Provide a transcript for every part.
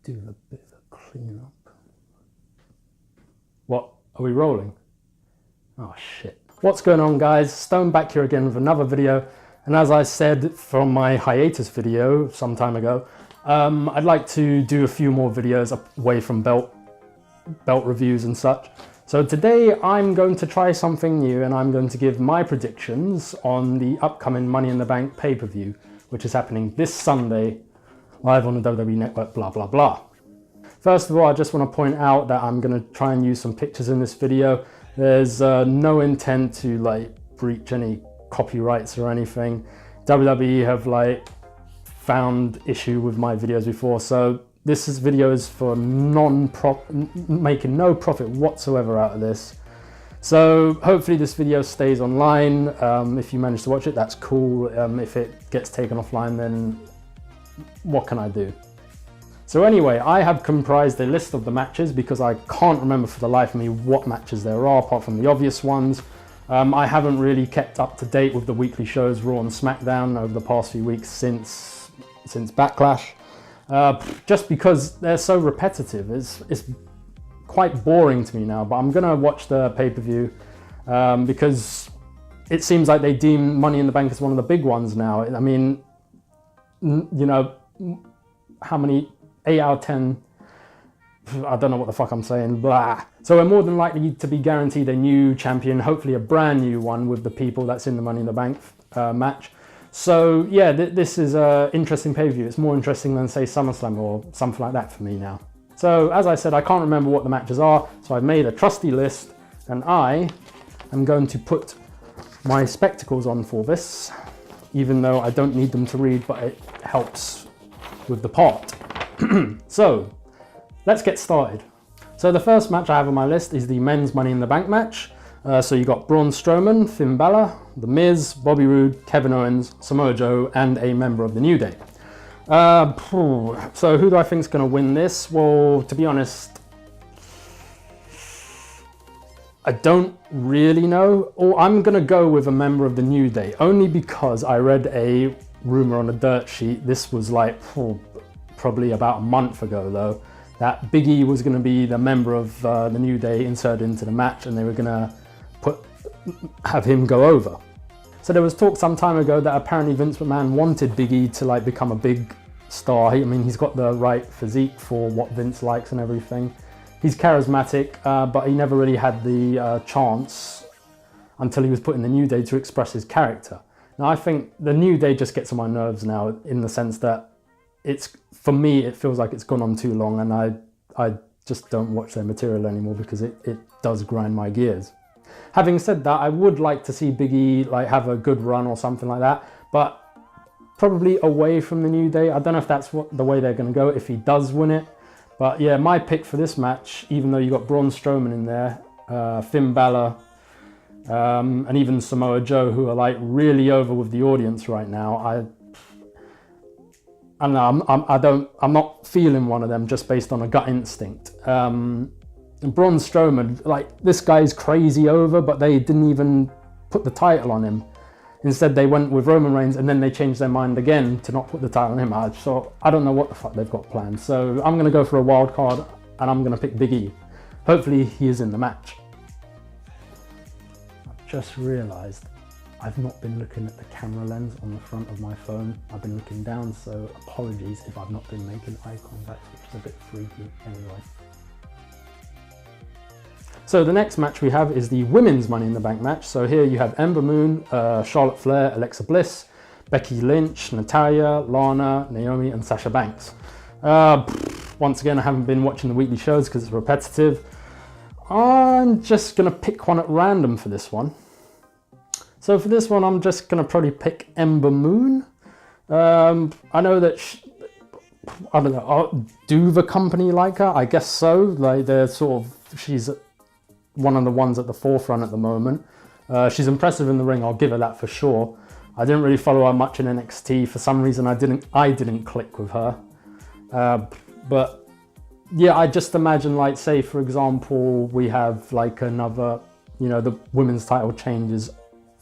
do a bit of a clean-up. What? Are we rolling? Oh shit. What's going on, guys? Stone back here again with another video. And as I said from my hiatus video some time ago, I'd like to do a few more videos away from belt reviews and such. So today I'm going to try something new and I'm going to give my predictions on the upcoming Money in the Bank pay-per-view, which is happening this Sunday, live on the WWE Network, blah, blah, blah. First of all, I just want to point out that I'm going to try and use some pictures in this video. There's no intent to like breach any copyrights or anything. WWE have like found issue with my videos before, so this video is for making no profit whatsoever out of this. So hopefully this video stays online. If you manage to watch it, that's cool. If it gets taken offline, then what can I do? So anyway, I have comprised a list of the matches because I can't remember for the life of me what matches there are apart from the obvious ones. I haven't really kept up to date with the weekly shows Raw and SmackDown over the past few weeks since Backlash. Just because they're so repetitive. It's quite boring to me now, but I'm gonna watch the pay-per-view because it seems like they deem Money in the Bank as one of the big ones now. I mean, you know, how many? 8 out of 10, I don't know what the fuck I'm saying, blah. So we're more than likely to be guaranteed a new champion, hopefully a brand new one with the people that's in the Money in the Bank match. So yeah, this is an interesting pay-per-view. It's more interesting than say SummerSlam or something like that for me now. So as I said, I can't remember what the matches are, so I've made a trusty list and I am going to put my spectacles on for this, even though I don't need them to read, but it helps with the part. So let's get started. So the first match I have on my list is the men's Money in the Bank match. So you got Braun Strowman, Finn Balor, The Miz, Bobby Roode, Kevin Owens, Samoa Joe, and a member of the New Day. So who do I think is going to win this? Well, to be honest, I don't really know. Or I'm going to go with a member of the New Day, only because I read a rumor on a dirt sheet. This was like probably about a month ago though, that Big E was going to be the member of the New Day inserted into the match, and they were going to have him go over. So there was talk some time ago that apparently Vince McMahon wanted Big E to like become a big star. I mean, he's got the right physique for what Vince likes and everything. He's charismatic, but he never really had the chance until he was put in the New Day to express his character. Now I think the New Day just gets on my nerves now, in the sense that for me, it feels like it's gone on too long, and I just don't watch their material anymore because it does grind my gears. Having said that, I would like to see Big E like have a good run or something like that, but probably away from the New Day. I don't know if that's the way they're going to go if he does win it. But yeah, my pick for this match, even though you got Braun Strowman in there, Finn Balor, and even Samoa Joe, who are like really over with the audience right now, I'm not feeling one of them just based on a gut instinct. Braun Strowman, like, this guy's crazy over, but they didn't even put the title on him. Instead, they went with Roman Reigns, and then they changed their mind again to not put the title on him. So I don't know what the fuck they've got planned. So I'm gonna go for a wild card, and I'm gonna pick Big E. Hopefully he is in the match. I've just realized I've not been looking at the camera lens on the front of my phone. I've been looking down, so apologies if I've not been making eye contact, which is a bit freaky anyway. So the next match we have is the women's Money in the Bank match. So here you have Ember Moon, Charlotte Flair, Alexa Bliss, Becky Lynch, Natalya, Lana, Naomi, and Sasha Banks. Once again, I haven't been watching the weekly shows because it's repetitive. I'm just gonna pick one at random for this one. So for this one, I'm just going to probably pick Ember Moon. I know that, I don't know, do the company like her? I guess so. Like, she's one of the ones at the forefront at the moment. She's impressive in the ring, I'll give her that for sure. I didn't really follow her much in NXT. For some reason, I didn't click with her. But yeah, I just imagine, like, say, for example, we have like another, you know, the women's title changes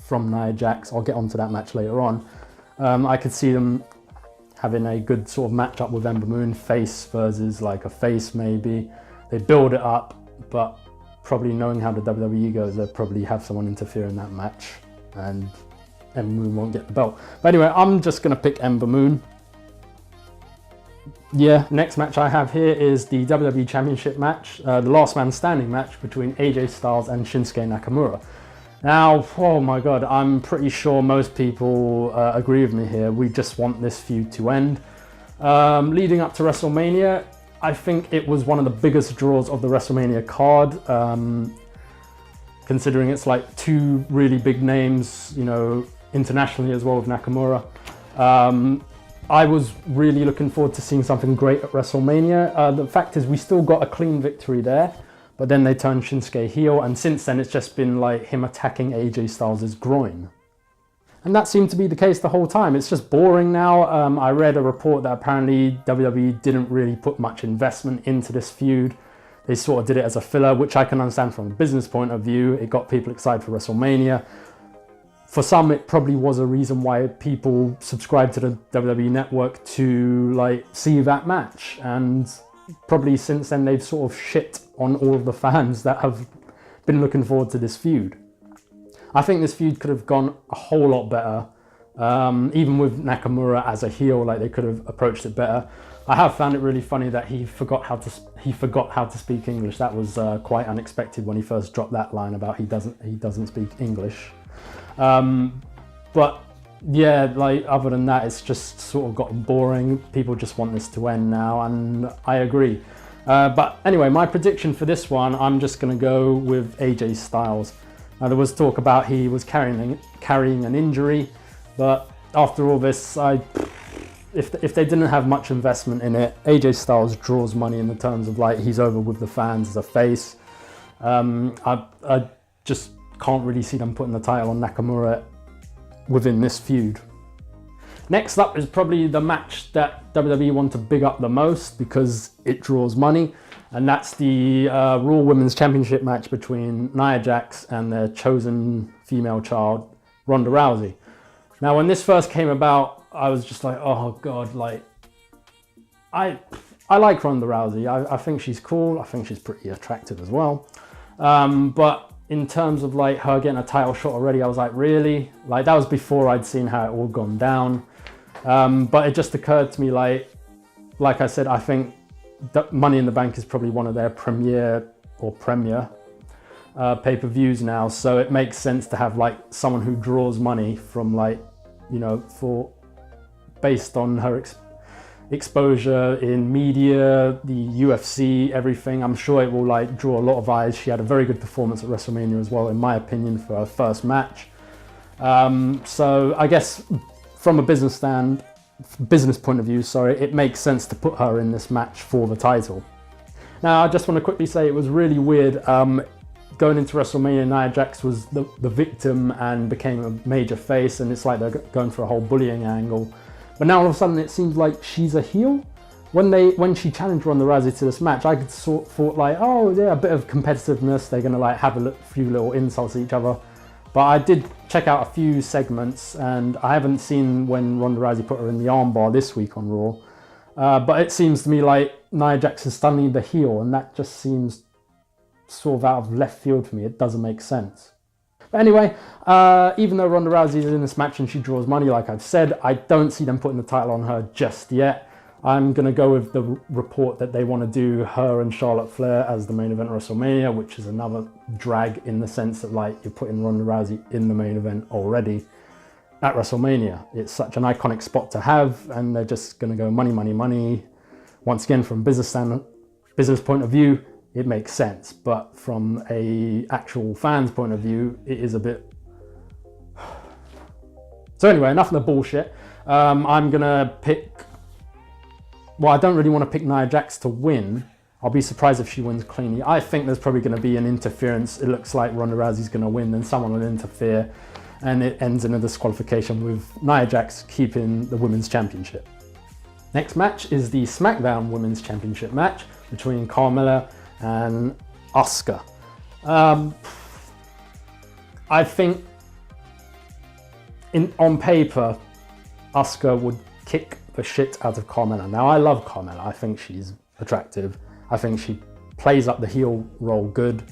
from Nia Jax. I'll get onto that match later on. I could see them having a good sort of matchup with Ember Moon, face versus like a face maybe. They build it up, but probably knowing how the WWE goes, they'll probably have someone interfere in that match and Ember Moon won't get the belt. But anyway, I'm just gonna pick Ember Moon. Yeah, next match I have here is the WWE Championship match, the last man standing match between AJ Styles and Shinsuke Nakamura. Now, oh my God, I'm pretty sure most people agree with me here. We just want this feud to end. Leading up to WrestleMania, I think it was one of the biggest draws of the WrestleMania card, considering it's like two really big names, you know, internationally as well with Nakamura. I was really looking forward to seeing something great at WrestleMania. The fact is we still got a clean victory there, but then they turned Shinsuke heel, and since then it's just been like him attacking AJ Styles' groin. And that seemed to be the case the whole time. It's just boring now. I read a report that apparently WWE didn't really put much investment into this feud. They sort of did it as a filler, which I can understand from a business point of view. It got people excited for WrestleMania. For some, it probably was a reason why people subscribed to the WWE network to like see that match. And probably since then they've sort of shit on all of the fans that have been looking forward to this feud. I think this feud could have gone a whole lot better. Even with Nakamura as a heel, like they could have approached it better. I have found it really funny that he forgot how to speak English. That was quite unexpected when he first dropped that line about he doesn't speak English. But yeah, like other than that, it's just sort of gotten boring. People just want this to end now, and I agree. But anyway, my prediction for this one, I'm just going to go with AJ Styles. Now, there was talk about he was carrying an injury, but after all this, if they didn't have much investment in it, AJ Styles draws money in the terms of like he's over with the fans as a face. I just can't really see them putting the title on Nakamura within this feud. Next up is probably the match that WWE want to big up the most because it draws money, and that's the Raw Women's Championship match between Nia Jax and their chosen female child, Ronda Rousey. Now, when this first came about, I was just like, oh God, like, I like Ronda Rousey. I think she's cool. I think she's pretty attractive as well. But in terms of like her getting a title shot already, I was like, really? Like that was before I'd seen how it all gone down. But it just occurred to me, like I said, I think Money in the Bank is probably one of their premier pay-per-views now. So it makes sense to have like someone who draws money from like, you know, based on her exposure in media, the UFC, everything. I'm sure it will like draw a lot of eyes. She had a very good performance at WrestleMania as well, in my opinion, for her first match. So I guess from a business point of view, it makes sense to put her in this match for the title. Now, I just want to quickly say it was really weird. Going into WrestleMania, Nia Jax was the victim and became a major face, and it's like they're going for a whole bullying angle. But now all of a sudden it seems like she's a heel. When she challenged Ronda Rousey to this match, I thought like, oh yeah, a bit of competitiveness. They're gonna like have a few little insults at each other. But I did check out a few segments, and I haven't seen when Ronda Rousey put her in the armbar this week on Raw. But it seems to me like Nia Jax is suddenly the heel, and that just seems sort of out of left field for me. It doesn't make sense. But anyway, even though Ronda Rousey is in this match and she draws money, like I've said, I don't see them putting the title on her just yet. I'm going to go with the report that they want to do her and Charlotte Flair as the main event of WrestleMania, which is another drag in the sense that like you're putting Ronda Rousey in the main event already at WrestleMania. It's such an iconic spot to have, and they're just going to go money, money, money. Once again, from business point of view, it makes sense, but from a actual fan's point of view, it is a bit... So anyway, enough of the bullshit. I'm gonna pick... Well, I don't really want to pick Nia Jax to win. I'll be surprised if she wins cleanly. I think there's probably going to be an interference. It looks like Ronda Rousey's going to win, then someone will interfere, and it ends in a disqualification with Nia Jax keeping the Women's Championship. Next match is the SmackDown Women's Championship match between Carmella and Asuka. I think on paper, Asuka would kick the shit out of Carmella. Now, I love Carmella. I think she's attractive. I think she plays up the heel role good.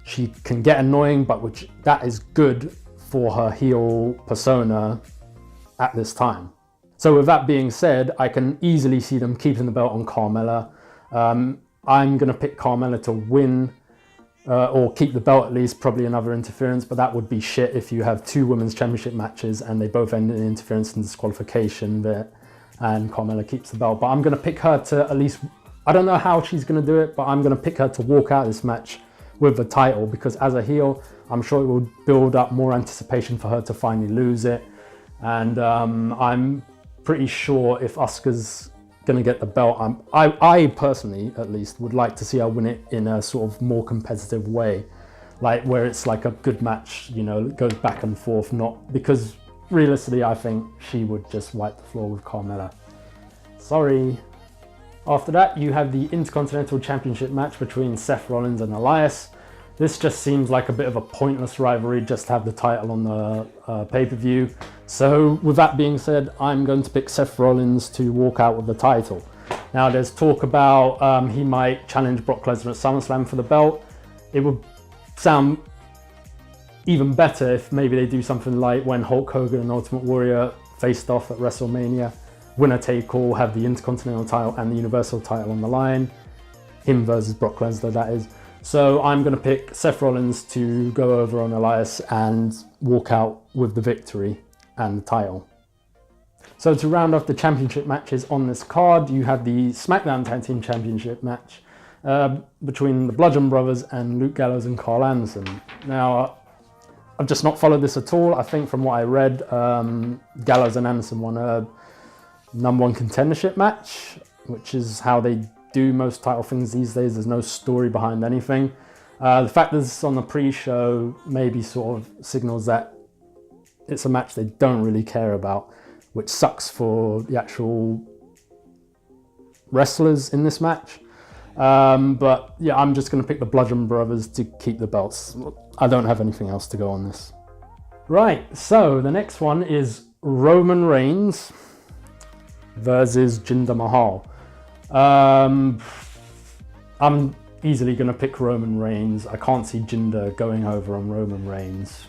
She can get annoying, but that is good for her heel persona at this time. So with that being said, I can easily see them keeping the belt on Carmella. I'm going to pick Carmella to win, or keep the belt at least, probably another interference, but that would be shit if you have 2 women's championship matches and they both end in interference and disqualification there, and Carmella keeps the belt. But I'm going to pick her to at least, I don't know how she's going to do it, but I'm going to pick her to walk out this match with the title, because as a heel, I'm sure it will build up more anticipation for her to finally lose it. And I'm pretty sure if Asuka's going to get the belt, I personally, at least, would like to see her win it in a sort of more competitive way, like where it's like a good match, you know, it goes back and forth, not because realistically, I think she would just wipe the floor with Carmella. Sorry. After that, you have the Intercontinental Championship match between Seth Rollins and Elias. This just seems like a bit of a pointless rivalry just to have the title on the pay-per-view. So with that being said, I'm going to pick Seth Rollins to walk out with the title. Now there's talk about he might challenge Brock Lesnar at SummerSlam for the belt. It would sound even better if maybe they do something like when Hulk Hogan and Ultimate Warrior faced off at WrestleMania. Winner take all, have the Intercontinental title and the Universal title on the line. Him versus Brock Lesnar, that is. So I'm going to pick Seth Rollins to go over on Elias and walk out with the victory and the title. So to round off the championship matches on this card, you have the SmackDown Tag Team Championship match between the Bludgeon Brothers and Luke Gallows and Carl Anderson. Now, I've just not followed this at all. I think from what I read, Gallows and Anderson won a #1 contendership match, which is how they do most title things these days. There's no story behind anything. The fact that this is on the pre-show maybe sort of signals that it's a match they don't really care about, which sucks for the actual wrestlers in this match. But yeah, I'm just going to pick the Bludgeon Brothers to keep the belts. I don't have anything else to go on this. Right, so the next one is Roman Reigns versus Jinder Mahal. I'm easily going to pick Roman Reigns. I can't see Jinder going over on Roman Reigns.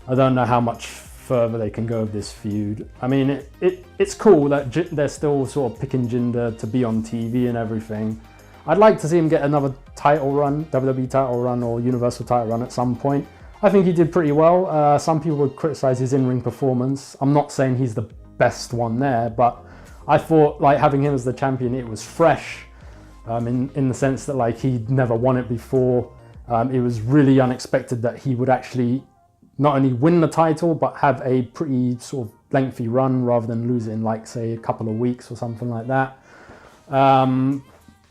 I don't know how much further they can go with this feud. I mean, it's cool that they're still sort of picking Jinder to be on TV and everything. I'd like to see him get another title run, WWE title run or Universal title run at some point. I think he did pretty well. Some people would criticize his in-ring performance. I'm not saying he's the best one there, but I thought like having him as the champion, it was fresh in the sense that like he'd never won it before. It was really unexpected that he would actually not only win the title, but have a pretty sort of lengthy run rather than lose it in like say a couple of weeks or something like that.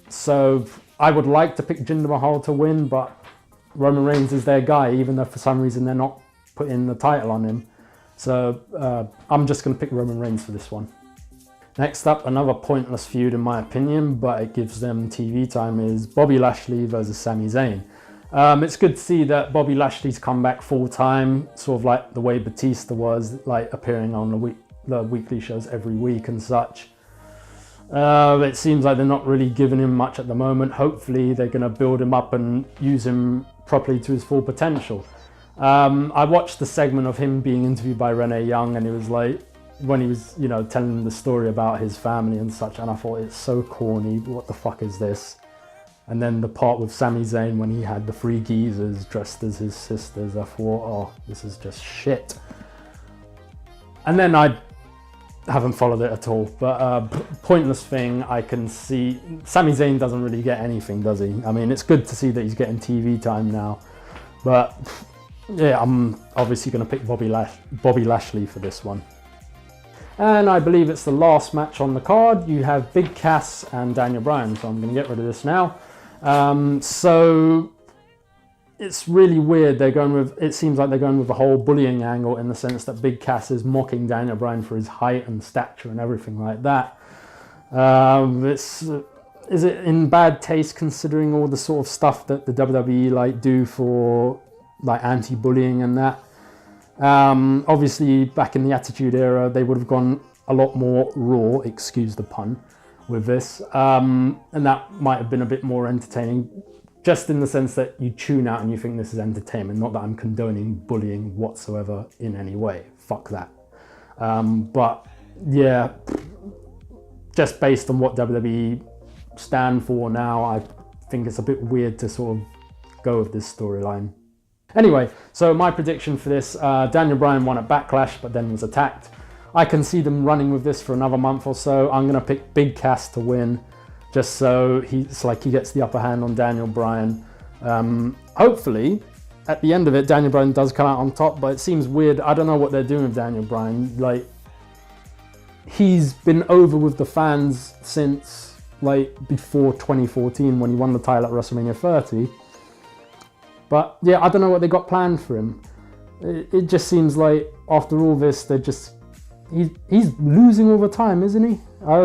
So I would like to pick Jinder Mahal to win, but Roman Reigns is their guy, even though for some reason they're not putting the title on him. So I'm just going to pick Roman Reigns for this one. Next up, another pointless feud in my opinion, but it gives them TV time, is Bobby Lashley versus Sami Zayn. It's good to see that Bobby Lashley's come back full time, sort of like the way Batista was, like appearing on the weekly shows every week and such. It seems like they're not really giving him much at the moment. Hopefully they're going to build him up and use him properly to his full potential. I watched the segment of him being interviewed by Renee Young, and it was like when he was, you know, telling the story about his family and such, and I thought it's so corny. What the fuck is this? And then the part with Sami Zayn when he had the 3 geezers dressed as his sisters, I thought, oh, this is just shit. And then I haven't followed it at all, but pointless thing. I can see Sami Zayn doesn't really get anything, does he? I mean, it's good to see that he's getting TV time now, but yeah, I'm obviously going to pick Bobby Lashley for this one. And I believe it's the last match on the card. You have Big Cass and Daniel Bryan, so I'm going to get rid of this now. So it's really weird. It seems like they're going with a whole bullying angle, in the sense that Big Cass is mocking Daniel Bryan for his height and stature and everything like that. Is it in bad taste considering all the sort of stuff that the WWE like do for like anti-bullying and that? Obviously back in the Attitude Era they would have gone a lot more raw, excuse the pun, with this. And that might have been a bit more entertaining, just in the sense that you tune out and you think this is entertainment. Not that I'm condoning bullying whatsoever in any way. Fuck that. But yeah, just based on what WWE stand for now, I think it's a bit weird to sort of go with this storyline. Anyway, so my prediction for this, Daniel Bryan won at Backlash, but then was attacked. I can see them running with this for another month or so. I'm going to pick Big Cass to win, just so it's like he gets the upper hand on Daniel Bryan. Hopefully, at the end of it, Daniel Bryan does come out on top, but it seems weird. I don't know what they're doing with Daniel Bryan. Like, he's been over with the fans since like before 2014 when he won the title at WrestleMania 30. But yeah, I don't know what they got planned for him. It just seems like after all this, he's losing all the time, isn't he? I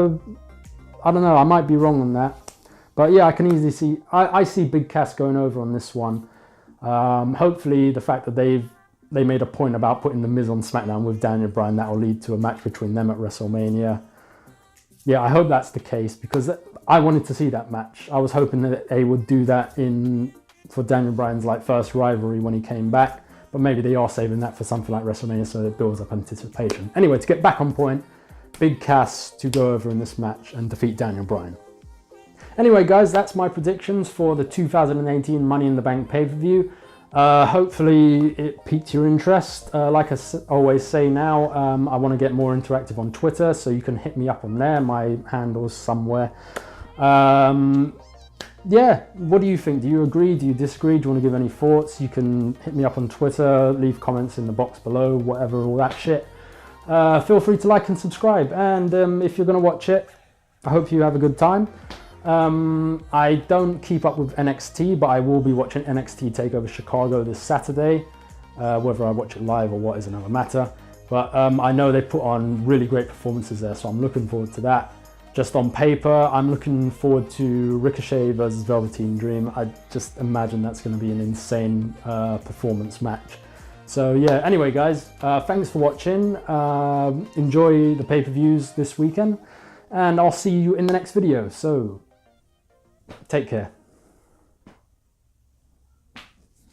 don't know, I might be wrong on that. But yeah, I can easily see, I see Big Cass going over on this one. Hopefully the fact that they made a point about putting The Miz on SmackDown with Daniel Bryan, that will lead to a match between them at WrestleMania. Yeah, I hope that's the case, because I wanted to see that match. I was hoping that they would do that for Daniel Bryan's like first rivalry when he came back, but maybe they are saving that for something like WrestleMania so it builds up anticipation. Anyway, to get back on point, Big Cass to go over in this match and defeat Daniel Bryan. Anyway guys, that's my predictions for the 2018 Money in the Bank pay-per-view. Hopefully it piqued your interest. Like I always say now, I want to get more interactive on Twitter, so you can hit me up on there. My handle's somewhere. Yeah, what do you think? Do you agree? Do you disagree? Do you want to give any thoughts? You can hit me up on Twitter, leave comments in the box below, whatever, all that shit. Feel free to like and subscribe. And if you're going to watch it, I hope you have a good time. I don't keep up with NXT, but I will be watching NXT TakeOver Chicago this Saturday. Whether I watch it live or what is another matter. But I know they put on really great performances there, so I'm looking forward to that. Just on paper, I'm looking forward to Ricochet versus Velveteen Dream. I just imagine that's going to be an insane performance match. So yeah, anyway guys, thanks for watching. Enjoy the pay-per-views this weekend, and I'll see you in the next video. So take care.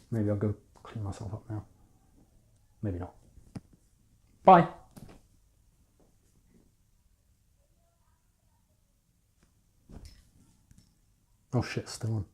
Maybe I'll go clean myself up now. Maybe not. Bye. Oh shit, still on.